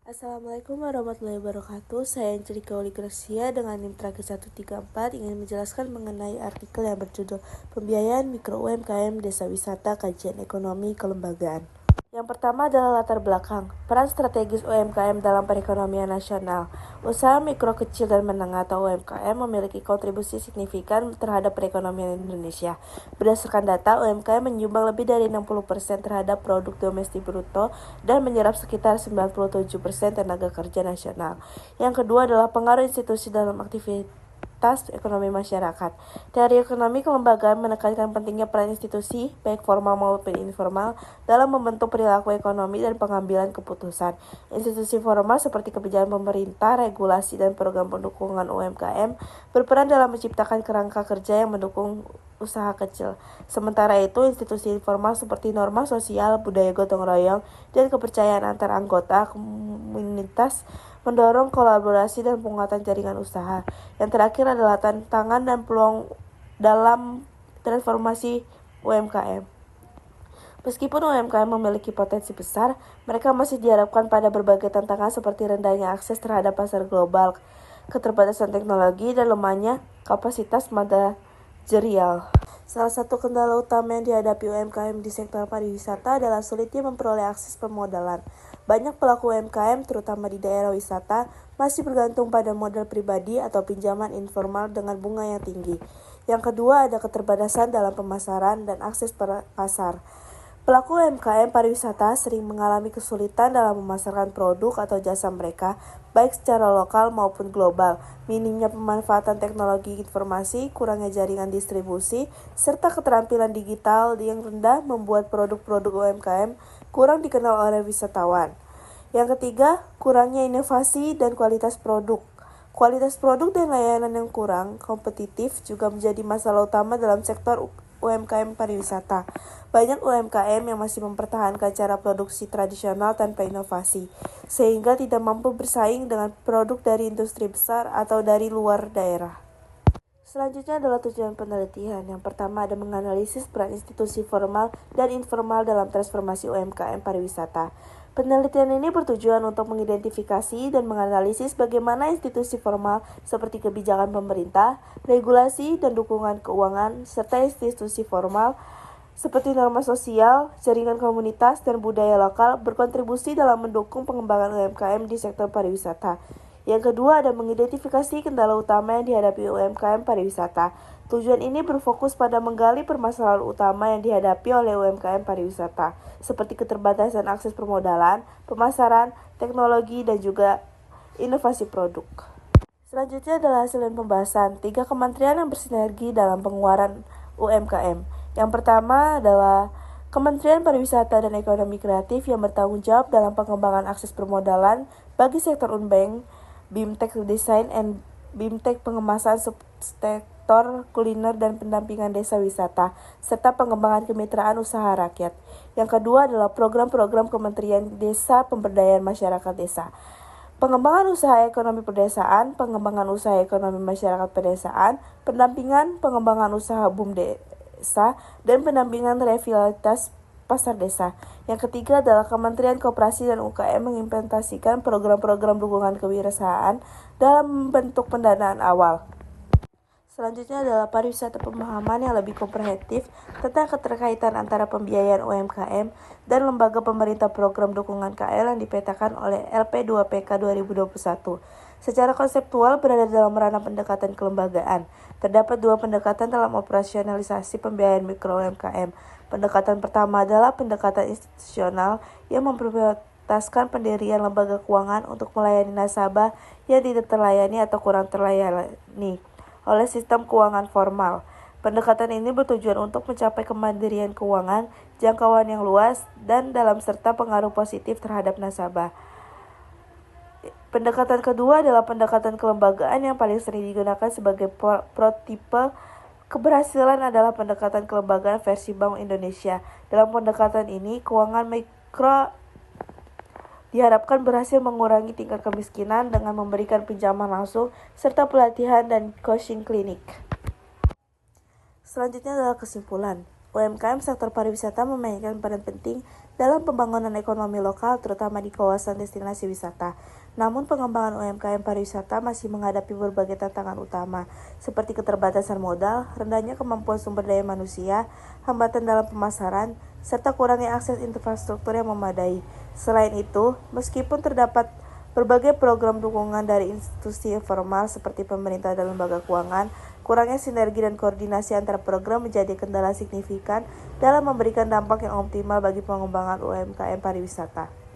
Assalamualaikum warahmatullahi wabarakatuh. Saya Angelika Uli Gracia dengan NIM terakhir 134 ingin menjelaskan mengenai artikel yang berjudul Pembiayaan Mikro UMKM Desa Wisata Kajian Ekonomi Kelembagaan. Yang pertama adalah latar belakang, peran strategis UMKM dalam perekonomian nasional. Usaha mikro kecil dan menengah atau UMKM memiliki kontribusi signifikan terhadap perekonomian Indonesia. Berdasarkan data, UMKM menyumbang lebih dari 60% terhadap produk domestik bruto dan menyerap sekitar 97% tenaga kerja nasional. Yang kedua adalah pengaruh institusi dalam aktivitas ekonomi masyarakat. Teori ekonomi kelembagaan menekankan pentingnya peran institusi, baik formal maupun informal, dalam membentuk perilaku ekonomi dan pengambilan keputusan. Institusi formal seperti kebijakan pemerintah, regulasi, dan program pendukungan UMKM berperan dalam menciptakan kerangka kerja yang mendukung usaha kecil. Sementara itu, institusi informal seperti norma sosial, budaya gotong royong, dan kepercayaan antar anggota komunitas mendorong kolaborasi dan penguatan jaringan usaha. Yang terakhir adalah tantangan dan peluang dalam transformasi UMKM. Meskipun UMKM memiliki potensi besar, mereka masih dihadapkan pada berbagai tantangan seperti rendahnya akses terhadap pasar global, keterbatasan teknologi, dan lemahnya kapasitas manajerial. Salah satu kendala utama yang dihadapi UMKM di sektor pariwisata adalah sulitnya memperoleh akses permodalan. Banyak pelaku UMKM, terutama di daerah wisata, masih bergantung pada modal pribadi atau pinjaman informal dengan bunga yang tinggi. Yang kedua ada keterbatasan dalam pemasaran dan akses pasar. Pelaku UMKM pariwisata sering mengalami kesulitan dalam memasarkan produk atau jasa mereka, baik secara lokal maupun global. Minimnya pemanfaatan teknologi informasi, kurangnya jaringan distribusi, serta keterampilan digital yang rendah membuat produk-produk UMKM kurang dikenal oleh wisatawan. Yang ketiga, kurangnya inovasi dan kualitas produk. Kualitas produk dan layanan yang kurang kompetitif juga menjadi masalah utama dalam sektor UMKM pariwisata. Banyak UMKM yang masih mempertahankan cara produksi tradisional tanpa inovasi, sehingga tidak mampu bersaing dengan produk dari industri besar atau dari luar daerah. Selanjutnya adalah tujuan penelitian. Yang pertama ada menganalisis peran institusi formal dan informal dalam transformasi UMKM pariwisata. Penelitian ini bertujuan untuk mengidentifikasi dan menganalisis bagaimana institusi formal seperti kebijakan pemerintah, regulasi, dan dukungan keuangan, serta institusi formal seperti norma sosial, jaringan komunitas, dan budaya lokal berkontribusi dalam mendukung pengembangan UMKM di sektor pariwisata. Yang kedua ada mengidentifikasi kendala utama yang dihadapi UMKM pariwisata. Tujuan ini berfokus pada menggali permasalahan utama yang dihadapi oleh UMKM pariwisata, seperti keterbatasan akses permodalan, pemasaran, teknologi, dan juga inovasi produk. Selanjutnya adalah hasil dan pembahasan 3 kementerian yang bersinergi dalam penguatan UMKM. Yang pertama adalah Kementerian Pariwisata dan Ekonomi Kreatif yang bertanggung jawab dalam pengembangan akses permodalan bagi sektor unbank, BIMTEK Desain and BIMTEK Pengemasan Sektor Kuliner dan Pendampingan Desa Wisata, serta pengembangan kemitraan usaha rakyat. Yang kedua adalah program-program Kementerian Desa Pemberdayaan Masyarakat Desa. Pengembangan usaha ekonomi pedesaan, pengembangan usaha ekonomi masyarakat pedesaan, pendampingan pengembangan usaha BUM desa, dan pendampingan revitalitas pasar desa. Yang ketiga adalah Kementerian Koperasi dan UKM mengimplementasikan program-program dukungan kewirausahaan dalam bentuk pendanaan awal. Selanjutnya adalah pariwisata pemahaman yang lebih komprehensif tentang keterkaitan antara pembiayaan UMKM dan lembaga pemerintah program dukungan KL yang dipetakan oleh LP2PK 2021. Secara konseptual berada dalam ranah pendekatan kelembagaan. Terdapat 2 pendekatan dalam operasionalisasi pembiayaan mikro UMKM. Pendekatan pertama adalah pendekatan institusional yang memprioritaskan pendirian lembaga keuangan untuk melayani nasabah yang tidak terlayani atau kurang terlayani oleh sistem keuangan formal. Pendekatan ini bertujuan untuk mencapai kemandirian keuangan, jangkauan yang luas, dan dalam serta pengaruh positif terhadap nasabah. Pendekatan kedua adalah pendekatan kelembagaan yang paling sering digunakan sebagai prototipe keberhasilan adalah pendekatan kelembagaan versi Bank Indonesia. Dalam pendekatan ini, keuangan mikro diharapkan berhasil mengurangi tingkat kemiskinan dengan memberikan pinjaman langsung serta pelatihan dan coaching klinik. Selanjutnya adalah kesimpulan. UMKM sektor pariwisata memainkan peran penting dalam pembangunan ekonomi lokal, terutama di kawasan destinasi wisata. Namun, pengembangan UMKM pariwisata masih menghadapi berbagai tantangan utama, seperti keterbatasan modal, rendahnya kemampuan sumber daya manusia, hambatan dalam pemasaran, serta kurangnya akses infrastruktur yang memadai. Selain itu, meskipun terdapat berbagai program dukungan dari institusi informal seperti pemerintah dan lembaga keuangan, kurangnya sinergi dan koordinasi antara program menjadi kendala signifikan dalam memberikan dampak yang optimal bagi pengembangan UMKM pariwisata.